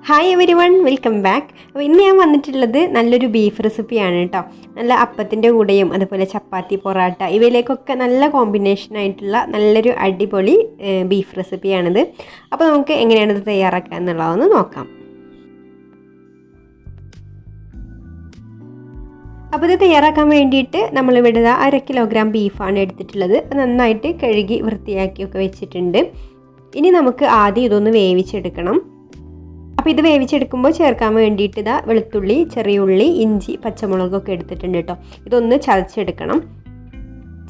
Hi every one, welcome back. അപ്പോൾ ഇന്ന് ഞാൻ വന്നിട്ടുള്ളത് നല്ലൊരു ബീഫ് റെസിപ്പിയാണ് കേട്ടോ. നല്ല അപ്പത്തിൻ്റെ കൂടെയും അതുപോലെ ചപ്പാത്തി, പൊറാട്ട ഇവയിലേക്കൊക്കെ നല്ല കോമ്പിനേഷനായിട്ടുള്ള നല്ലൊരു അടിപൊളി ബീഫ് റെസിപ്പിയാണിത്. അപ്പോൾ നമുക്ക് എങ്ങനെയാണിത് തയ്യാറാക്കുക എന്നുള്ളതൊന്ന് നോക്കാം. അപ്പോൾ ഇത് തയ്യാറാക്കാൻ വേണ്ടിയിട്ട് നമ്മളിവിടെ 1/2 കിലോഗ്രാം ബീഫാണ് എടുത്തിട്ടുള്ളത്. നന്നായിട്ട് കഴുകി വൃത്തിയാക്കിയൊക്കെ വെച്ചിട്ടുണ്ട്. ഇനി നമുക്ക് ആദ്യം ഇതൊന്ന് വേവിച്ചെടുക്കണം. അപ്പോൾ ഇത് വേവിച്ചെടുക്കുമ്പോൾ ചേർക്കാൻ വേണ്ടിയിട്ട് വെളുത്തുള്ളി, ചെറിയ ഉള്ളി, ഇഞ്ചി, പച്ചമുളകൊക്കെ എടുത്തിട്ടുണ്ട് കേട്ടോ. ഇതൊന്ന് ചതച്ചെടുക്കണം.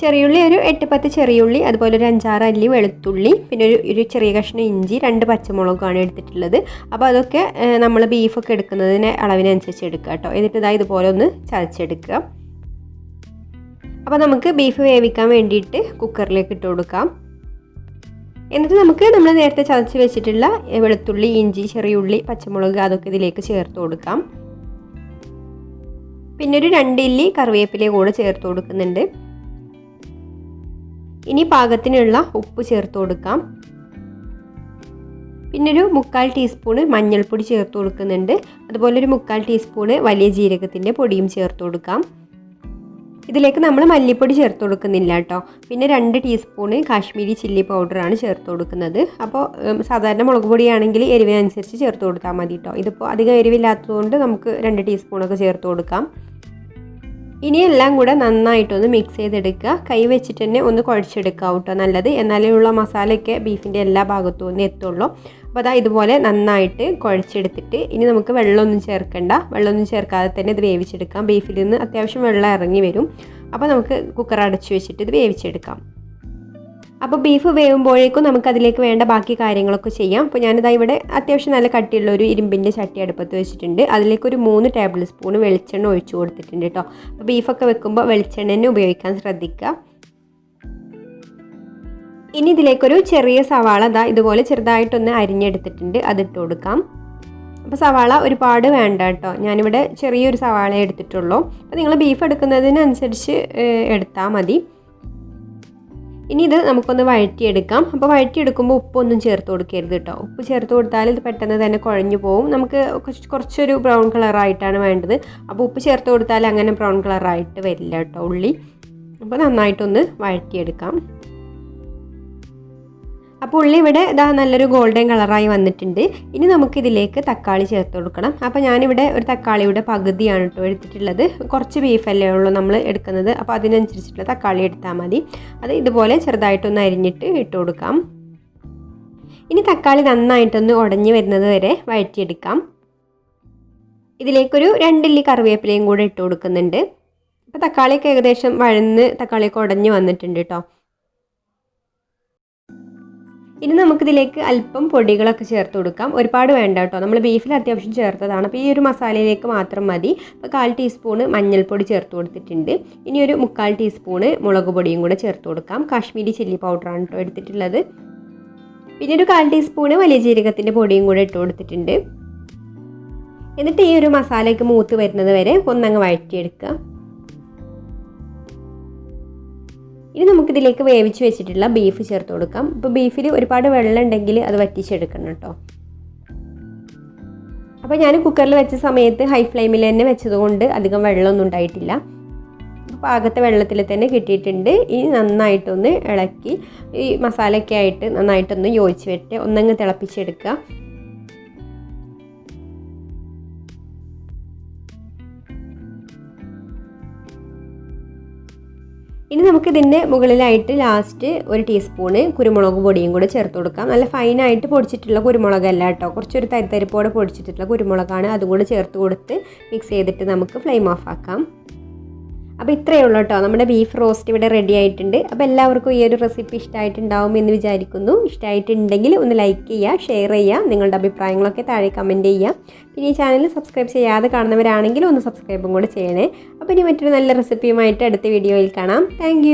ചെറിയുള്ളി ഒരു 8-10 ചെറിയുള്ളി, അതുപോലെ ഒരു 5-6 അല്ലി വെളുത്തുള്ളി, പിന്നെ ഒരു ചെറിയ കഷ്ണം ഇഞ്ചി, 2 പച്ചമുളകാണ് എടുത്തിട്ടുള്ളത്. അപ്പോൾ അതൊക്കെ നമ്മൾ ബീഫൊക്കെ എടുക്കുന്നതിന് അളവിനനുസരിച്ച് എടുക്കുക കേട്ടോ. എന്നിട്ട് ഇതുപോലെ ഒന്ന് ചതച്ചെടുക്കുക. അപ്പോൾ നമുക്ക് ബീഫ് വേവിക്കാൻ വേണ്ടിയിട്ട് കുക്കറിലേക്ക് ഇട്ട് കൊടുക്കാം. എന്നിട്ട് നമുക്ക് നമ്മൾ നേരത്തെ ചതച്ച് വെച്ചിട്ടുള്ള വെളുത്തുള്ളി, ഇഞ്ചി, ചെറിയുള്ളി, പച്ചമുളക് അതൊക്കെ ഇതിലേക്ക് ചേർത്ത് കൊടുക്കാം. പിന്നെ ഒരു 2 ഇല്ലി കറിവേപ്പില കൂടെ ചേർത്ത് കൊടുക്കുന്നുണ്ട്. ഇനി പാകത്തിനുള്ള ഉപ്പ് ചേർത്ത് കൊടുക്കാം. പിന്നെ ഒരു 1/4 ടീസ്പൂണ് മഞ്ഞൾപ്പൊടി ചേർത്ത് കൊടുക്കുന്നുണ്ട്. അതുപോലെ ഒരു 1/4 ടീസ്പൂണ് വലിയ ജീരകത്തിൻ്റെ പൊടിയും ചേർത്ത് കൊടുക്കാം. ഇതിലേക്ക് നമ്മൾ മല്ലിപ്പൊടി ചേർത്ത് കൊടുക്കുന്നില്ല കേട്ടോ. പിന്നെ 2 ടീസ്പൂണ് കാശ്മീരി ചില്ലി പൗഡറാണ് ചേർത്ത് കൊടുക്കുന്നത്. അപ്പോൾ സാധാരണ മുളക് പൊടിയാണെങ്കിൽ എരിവിനനുസരിച്ച് ചേർത്ത് കൊടുത്താൽ മതി കേട്ടോ. ഇതിപ്പോൾ അധികം എരിവില്ലാത്തതുകൊണ്ട് നമുക്ക് 2 ടീസ്പൂണൊക്കെ ചേർത്ത് കൊടുക്കാം. ഇനി എല്ലാം കൂടെ നന്നായിട്ടൊന്ന് മിക്സ് ചെയ്തെടുക്കുക. കൈ വെച്ചിട്ട് തന്നെ ഒന്ന് കുഴച്ചെടുക്കുക കേട്ടോ നല്ലത്. എന്നാലേ ഉള്ള മസാലയൊക്കെ ബീഫിൻ്റെ എല്ലാ ഭാഗത്തും ഒന്ന് എത്തുള്ളൂ. അപ്പോൾ ഇതുപോലെ നന്നായിട്ട് കുഴച്ചെടുത്തിട്ട് ഇനി നമുക്ക് വെള്ളമൊന്നും ചേർക്കണ്ട. വെള്ളമൊന്നും ചേർക്കാതെ തന്നെ ഇത് വേവിച്ചെടുക്കാം. ബീഫിൽ നിന്ന് അത്യാവശ്യം വെള്ളം ഇറങ്ങി വരും. അപ്പോൾ നമുക്ക് കുക്കർ അടച്ചു വെച്ചിട്ട് ഇത് വേവിച്ചെടുക്കാം. അപ്പോൾ ബീഫ് വേവുമ്പോഴേക്കും നമുക്കതിലേക്ക് വേണ്ട ബാക്കി കാര്യങ്ങളൊക്കെ ചെയ്യാം. അപ്പോൾ ഇവിടെ അത്യാവശ്യം നല്ല കട്ടിയുള്ള ഒരു ഇരുമ്പിൻ്റെ ചട്ടി അടുപ്പത്ത് വെച്ചിട്ടുണ്ട്. അതിലേക്കൊരു 3 ടേബിൾ സ്പൂൺ വെളിച്ചെണ്ണ ഒഴിച്ചു കൊടുത്തിട്ടുണ്ട് കേട്ടോ. അപ്പോൾ ബീഫൊക്കെ വെക്കുമ്പോൾ വെളിച്ചെണ്ണ തന്നെ ഉപയോഗിക്കാൻ ശ്രദ്ധിക്കുക. ഇനി ഇതിലേക്കൊരു ചെറിയ സവാള ഇതുപോലെ ചെറുതായിട്ടൊന്ന് അരിഞ്ഞെടുത്തിട്ടുണ്ട്. അതിട്ട് കൊടുക്കാം. അപ്പോൾ സവാള ഒരുപാട് വേണ്ട കേട്ടോ. ഞാനിവിടെ ചെറിയൊരു സവാള എടുത്തിട്ടുള്ളൂ. അപ്പോൾ നിങ്ങൾ ബീഫ് എടുക്കുന്നതിനനുസരിച്ച് എടുത്താൽ മതി. ഇനി ഇത് നമുക്കൊന്ന് വഴറ്റിയെടുക്കാം. അപ്പോൾ വഴറ്റിയെടുക്കുമ്പോൾ ഉപ്പൊന്നും ചേർത്ത് കൊടുക്കരുത് കേട്ടോ. ഉപ്പ് ചേർത്ത് കൊടുത്താൽ ഇത് പെട്ടെന്ന് തന്നെ കുഴഞ്ഞു പോകും. നമുക്ക് കുറച്ചൊരു ബ്രൗൺ കളറായിട്ടാണ് വേണ്ടത്. അപ്പോൾ ഉപ്പ് ചേർത്ത് കൊടുത്താൽ അങ്ങനെ ബ്രൗൺ കളറായിട്ട് വരില്ല കേട്ടോ ഉള്ളി. അപ്പോൾ നന്നായിട്ടൊന്ന് വഴറ്റിയെടുക്കാം. അപ്പോൾ ഉള്ളി ഇവിടെ നല്ലൊരു ഗോൾഡൻ കളറായി വന്നിട്ടുണ്ട്. ഇനി നമുക്കിതിലേക്ക് തക്കാളി ചേർത്ത് കൊടുക്കണം. അപ്പോൾ ഞാനിവിടെ ഒരു തക്കാളിയുടെ പകുതിയാണ് കേട്ടോ എടുത്തിട്ടുള്ളത്. കുറച്ച് ബീഫല്ലേ ഉള്ളൂ നമ്മൾ എടുക്കുന്നത്. അപ്പോൾ അതിനനുസരിച്ചിട്ടുള്ള തക്കാളി എടുത്താൽ മതി. അത് ഇതുപോലെ ചെറുതായിട്ടൊന്ന് അരിഞ്ഞിട്ട് ഇട്ട് കൊടുക്കാം. ഇനി തക്കാളി നന്നായിട്ടൊന്ന് ഉടഞ്ഞു വരുന്നത് വരെ വഴറ്റിയെടുക്കാം. ഇതിലേക്കൊരു 2 ഇല്ലി കറിവേപ്പിലയും കൂടെ ഇട്ട് കൊടുക്കുന്നുണ്ട്. അപ്പോൾ തക്കാളിയൊക്കെ ഏകദേശം വഴന്ന് തക്കാളിയൊക്കെ ഉടഞ്ഞു വന്നിട്ടുണ്ട് കേട്ടോ. ഇനി നമുക്കിതിലേക്ക് അല്പം പൊടികളൊക്കെ ചേർത്ത് കൊടുക്കാം. ഒരുപാട് വേണ്ട കേട്ടോ. നമ്മൾ ബീഫിൽ അത്യാവശ്യം ചേർത്തതാണ്. അപ്പോൾ ഈ ഒരു മസാലയിലേക്ക് മാത്രം മതി. അപ്പോൾ 1/4 ടീസ്പൂണ് മഞ്ഞൾപ്പൊടി ചേർത്ത് കൊടുത്തിട്ടുണ്ട്. ഇനി ഒരു 1/4 ടീസ്പൂണ് മുളക് പൊടിയും കൂടെ ചേർത്ത് കൊടുക്കാം. കാശ്മീരി ചില്ലി പൗഡറാണ് കേട്ടോ എടുത്തിട്ടുള്ളത്. പിന്നെ ഒരു 1/4 ടീസ്പൂണ് വലിയ ജീരകത്തിൻ്റെ പൊടിയും കൂടെ ഇട്ട് കൊടുത്തിട്ടുണ്ട്. എന്നിട്ട് ഈ ഒരു മസാലയ്ക്ക് മൂത്ത് വരുന്നത് വരെ ഒന്നങ്ങ് വഴറ്റിയെടുക്കുക. ഇനി നമുക്കിതിലേക്ക് വേവിച്ച് വെച്ചിട്ടുള്ള ബീഫ് ചേർത്ത് കൊടുക്കാം. ഇപ്പോൾ ബീഫിൽ ഒരുപാട് വെള്ളം ഉണ്ടെങ്കിൽ അത് വറ്റിച്ചെടുക്കണം കേട്ടോ. അപ്പോൾ ഞാൻ കുക്കറിൽ വെച്ച സമയത്ത് ഹൈ ഫ്ലെയിമിൽ തന്നെ വെച്ചതുകൊണ്ട് അധികം വെള്ളമൊന്നും ഉണ്ടായിട്ടില്ല. പാകത്തെ വെള്ളത്തിൽ തന്നെ കിട്ടിയിട്ടുണ്ട്. ഇനി നന്നായിട്ടൊന്ന് ഇളക്കി ഈ മസാലയൊക്കെ ആയിട്ട് നന്നായിട്ടൊന്ന് യോജിച്ച് വെച്ച് ഒന്നങ്ങ് തിളപ്പിച്ചെടുക്കുക. ഇനി നമുക്കിതിൻ്റെ മുകളിലായിട്ട് ലാസ്റ്റ് 1 ടീസ്പൂണ് കുരുമുളക് പൊടിയും കൂടെ ചേർത്ത് കൊടുക്കാം. നല്ല ഫൈനായിട്ട് പൊടിച്ചിട്ടുള്ള കുരുമുളകല്ല കേട്ടോ. കുറച്ചൊരു തരിതരിപ്പോടെ പൊടിച്ചിട്ടുള്ള കുരുമുളകാണ്. അതും കൂടെ ചേർത്ത് കൊടുത്ത് മിക്സ് ചെയ്തിട്ട് നമുക്ക് ഫ്ലെയിം ഓഫ് ആക്കാം. അപ്പോൾ ഇത്രയേ ഉള്ളൂ കേട്ടോ. നമ്മുടെ ബീഫ് റോസ്റ്റ് ഇവിടെ റെഡി ആയിട്ടുണ്ട്. അപ്പോൾ എല്ലാവർക്കും ഈ ഒരു റെസിപ്പി ഇഷ്ടമായിട്ടുണ്ടാവും എന്ന് വിചാരിക്കുന്നു. ഇഷ്ടമായിട്ടുണ്ടെങ്കിൽ ഒന്ന് ലൈക്ക് ചെയ്യുക, ഷെയർ ചെയ്യുക, നിങ്ങളുടെ അഭിപ്രായങ്ങളൊക്കെ താഴെ കമൻറ്റ് ചെയ്യുക. പിന്നെ ഈ ചാനൽ സബ്സ്ക്രൈബ് ചെയ്യാതെ കാണുന്നവരാണെങ്കിൽ ഒന്ന് സബ്സ്ക്രൈബും കൂടെ ചെയ്യണേ. അപ്പോൾ ഇനി മറ്റൊരു നല്ല റെസിപ്പിയുമായിട്ട് അടുത്ത വീഡിയോയിൽ കാണാം. താങ്ക്